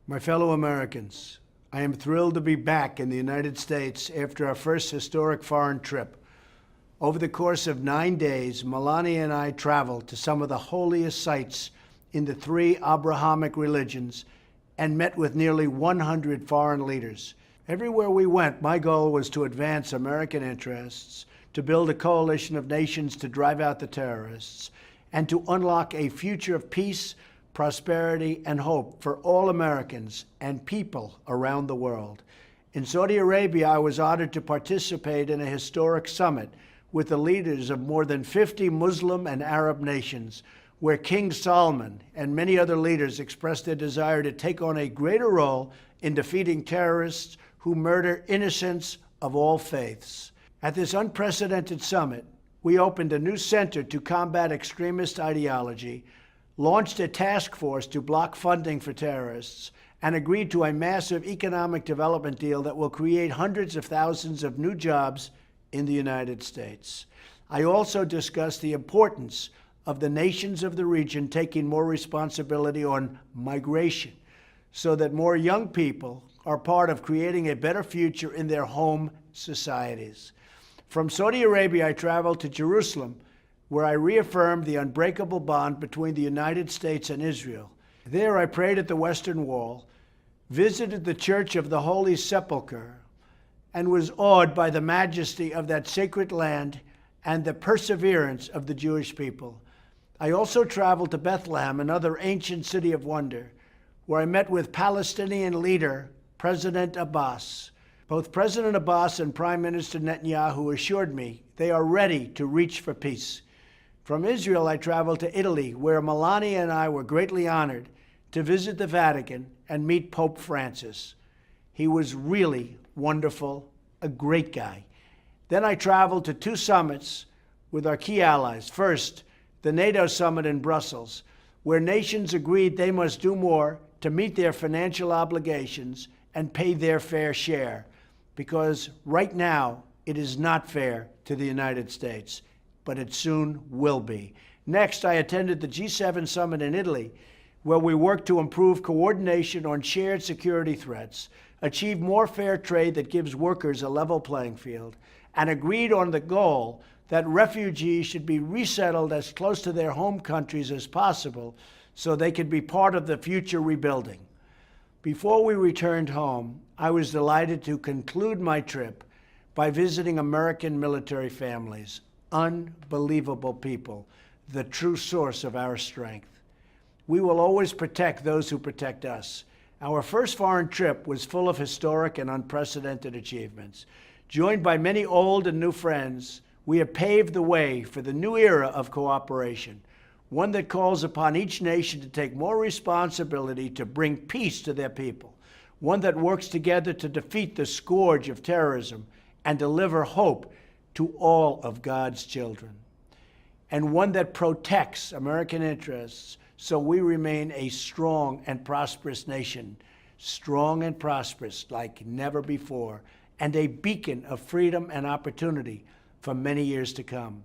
My fellow Americans, I am thrilled to be back in the United States after our first historic foreign trip. Over the course of 9 days, Melania and I traveled to some of the holiest sites in the 3 Abrahamic religions and met with nearly 100 foreign leaders. Everywhere we went, my goal was to advance American interests, to build a coalition of nations to drive out the terrorists, and to unlock a future of peace, prosperity, and hope for all Americans and people around the world. In Saudi Arabia, I was honored to participate in a historic summit with the leaders of more than 50 Muslim and Arab nations, where King Salman and many other leaders expressed their desire to take on a greater role in defeating terrorists who murder innocents of all faiths. At this unprecedented summit, we opened a new center to combat extremist ideology, launched a task force to block funding for terrorists, and agreed to a massive economic development deal that will create hundreds of thousands of new jobs in the United States. I also discussed the importance of the nations of the region taking more responsibility on migration so that more young people are part of creating a better future in their home societies. From Saudi Arabia, I traveled to Jerusalem, where I reaffirmed the unbreakable bond between the United States and Israel. There I prayed at the Western Wall, visited the Church of the Holy Sepulchre, and was awed by the majesty of that sacred land and the perseverance of the Jewish people. I also traveled to Bethlehem, another ancient city of wonder, where I met with Palestinian leader President Abbas. Both President Abbas and Prime Minister Netanyahu assured me they are ready to reach for peace. From Israel, I traveled to Italy, where Melania and I were greatly honored to visit the Vatican and meet Pope Francis. He was really wonderful, a great guy. Then I traveled to 2 summits with our key allies. First, the NATO summit in Brussels, where nations agreed they must do more to meet their financial obligations and pay their fair share, because right now it is not fair to the United States, but it soon will be. Next, I attended the G7 summit in Italy, where we worked to improve coordination on shared security threats, achieve more fair trade that gives workers a level playing field, and agreed on the goal that refugees should be resettled as close to their home countries as possible so they could be part of the future rebuilding. Before we returned home, I was delighted to conclude my trip by visiting American military families. Unbelievable people, the true source of our strength. We will always protect those who protect us. Our first foreign trip was full of historic and unprecedented achievements. Joined by many old and new friends, we have paved the way for the new era of cooperation, one that calls upon each nation to take more responsibility to bring peace to their people, one that works together to defeat the scourge of terrorism and deliver hope to all of God's children, and one that protects American interests so we remain a strong and prosperous nation, strong and prosperous like never before, and a beacon of freedom and opportunity for many years to come.